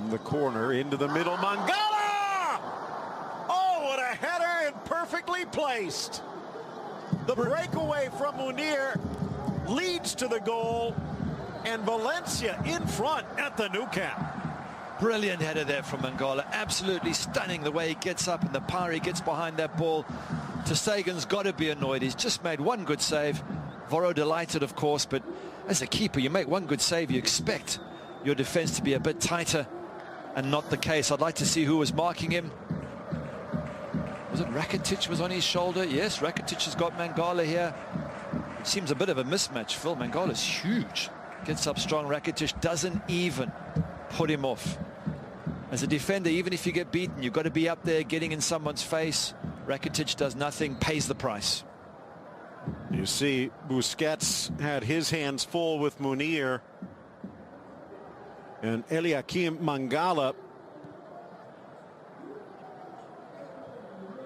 From the corner into the middle, Mangala! Oh, what a header, and perfectly placed. The breakaway from Munir leads to the goal, and Valencia in front at the Nou Camp. Brilliant header there from Mangala. Absolutely stunning the way he gets up and the power he gets behind that ball. Ter Stegen's got to be annoyed. He's just made one good save. Voro delighted, of course, but as a keeper, you make one good save, you expect your defense to be a bit tighter, and not the case. I'd like to see who was marking him. Was it Rakitic was on his shoulder? Yes, Rakitic has got Mangala here. It seems a bit of a mismatch, Phil. Mangala's huge. Gets up strong. Rakitic doesn't even put him off. As a defender, even if you get beaten, you've got to be up there getting in someone's face. Rakitic does nothing, pays the price. You see, Busquets had his hands full with Munir. And Eliakim Mangala,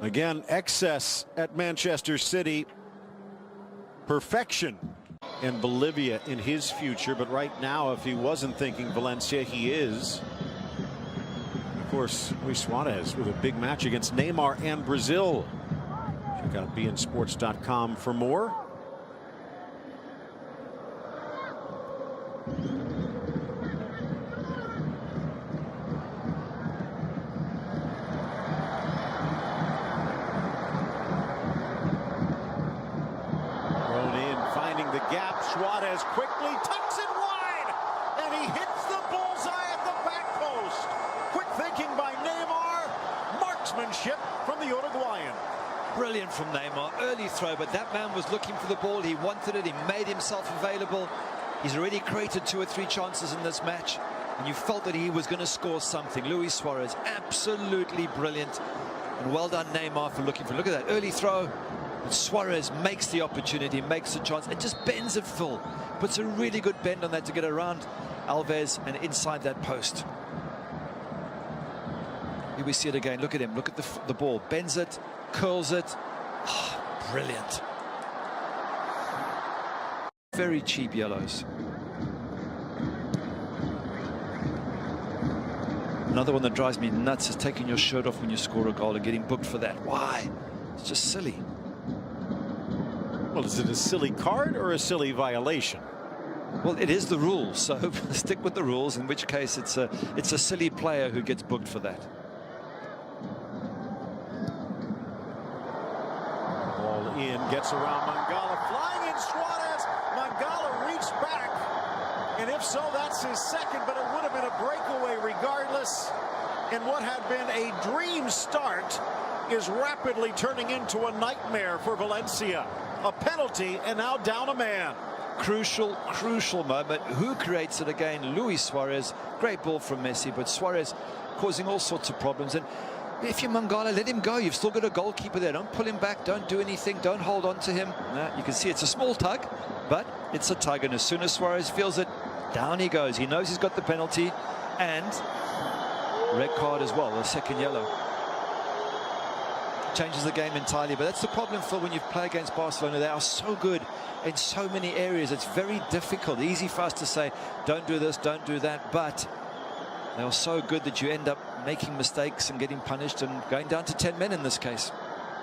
again, excess at Manchester City. Perfection in Bolivia in his future, but right now, if he wasn't thinking Valencia, he is. Of course, Luis Suarez with a big match against Neymar and Brazil. Check out beInSports.com for more. The gap, Suarez quickly tucks it wide, and he hits the bullseye at the back post. Quick thinking by Neymar, marksmanship from the Uruguayan. Brilliant from Neymar, early throw, but that man was looking for the ball. He wanted it, he made himself available. He's already created 2 or 3 chances in this match, and you felt that he was going to score something. Luis Suarez, absolutely brilliant, and well done Neymar for looking for. Look at that early throw. And Suarez makes the opportunity, makes the chance, and just bends it full. Puts a really good bend on that to get around Alves and inside that post. Here we see it again. Look at him. Look at the ball. Bends it, curls it. Oh, brilliant. Very cheap yellows. Another one that drives me nuts is taking your shirt off when you score a goal and getting booked for that. Why? It's just silly. Well, is it a silly card or a silly violation? Well, it is the rules, so stick with the rules, in which case it's a silly player who gets booked for that. Ball in, gets around Mangala, flying in Suarez. Mangala reached back, and if so, that's his second, but it would have been a breakaway regardless. And what had been a dream start is rapidly turning into a nightmare for Valencia. A penalty, and now down a man. Crucial moment. Who creates it again? Luis Suarez. Great ball from Messi, but Suarez causing all sorts of problems. And if you're Mangala, let him go. You've still got a goalkeeper there. Don't pull him back. Don't do anything. Don't hold on to him. You can see it's a small tug, but it's a tug. And as soon as Suarez feels it, down he goes. He knows he's got the penalty, and red card as well, a second yellow. Changes the game entirely, but that's the problem, Phil, when you play against Barcelona. They are so good in so many areas. It's very difficult. Easy for us to say, don't do this, don't do that, but they are so good that you end up making mistakes and getting punished and going down to 10 men in this case.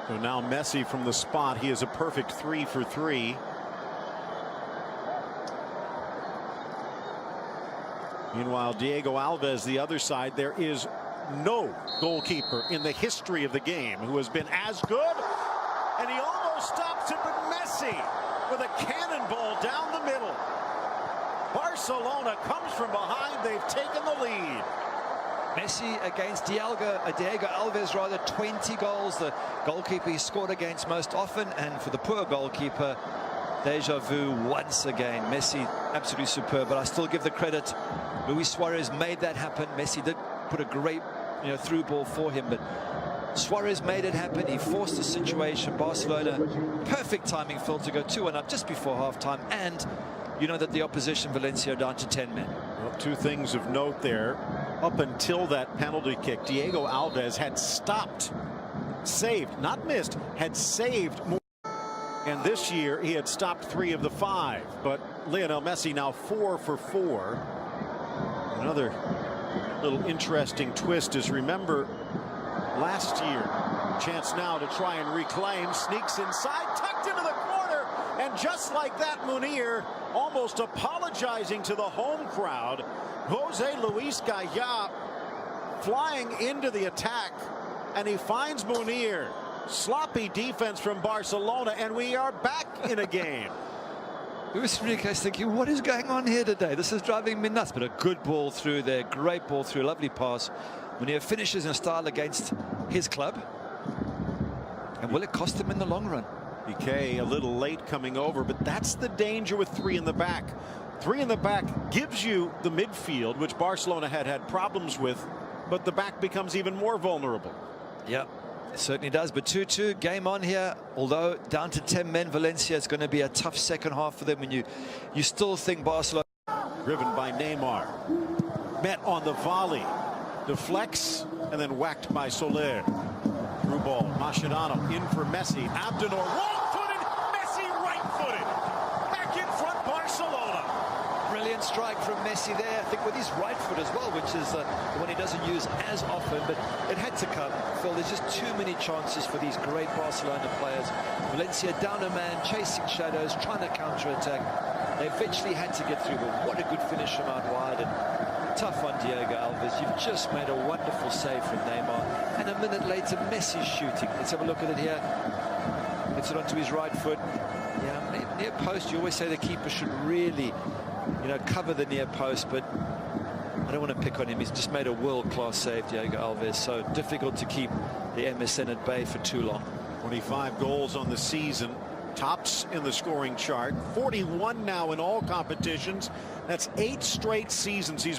So now Messi from the spot. He is a perfect 3 for 3. Meanwhile, Diego Alves, the other side, there is no goalkeeper in the history of the game who has been as good, and he almost stops it, but Messi with a cannonball down the middle. Barcelona comes from behind. They've taken the lead. Messi against Diego Alves, rather, 20 goals, the goalkeeper he scored against most often, and for the poor goalkeeper, deja vu once again. Messi absolutely superb, but I still give the credit. Luis Suarez made that happen. Messi did put a great through ball for him, but Suarez made it happen. He forced the situation. Barcelona, perfect timing, Phil, to go 2-1 up just before halftime, and you know that the opposition, Valencia, are down to 10 men. Well, 2 things of note there. Up until that penalty kick, Diego Alves had stopped, saved, not missed, had saved more. And this year he had stopped 3 of the 5. But Lionel Messi now 4 for 4. Another Little interesting twist is, remember last year, chance now to try and reclaim, sneaks inside, tucked into the corner, and just like that, Munir almost apologizing to the home crowd. Jose Luis Gaya flying into the attack, and he finds Munir. Sloppy defense from Barcelona, and we are back in a game. Luis Enrique's thinking, what is going on here today? This is driving me nuts. But a good ball through there, great ball through, lovely pass. Munir finishes in style against his club. And will it cost him in the long run? Piqué a little late coming over, but that's the danger with three in the back. Three in the back gives you the midfield, which Barcelona had problems with, but the back becomes even more vulnerable. Yeah, it certainly does. But 2-2, game on here. Although down to 10 men, Valencia is going to be a tough second half for them. When you still think Barcelona. Driven by Neymar. Met on the volley. Deflects and then whacked by Soler. Through ball. Mascherano in for Messi. Abdenor wrong-footed. Messi right-footed. Back in front, Barcelona. Brilliant strike from Messi there. I think with his right foot as well, which is the one he doesn't use as often, but it had to come. Phil, there's just too many chances for these great Barcelona players. Valencia down a man, chasing shadows, trying to counter-attack. They eventually had to get through, but what a good finish from out wide. And tough on Diego Alves. You've just made a wonderful save from Neymar. And a minute later, Messi's shooting. Let's have a look at it here. Gets it onto his right foot. Yeah, near post, you always say the keeper should really, cover the near post, but I don't want to pick on him. He's just made a world-class save, Diego Alves. So difficult to keep the MSN at bay for too long. 25 goals on the season. Tops in the scoring chart. 41 now in all competitions. That's 8 straight seasons he's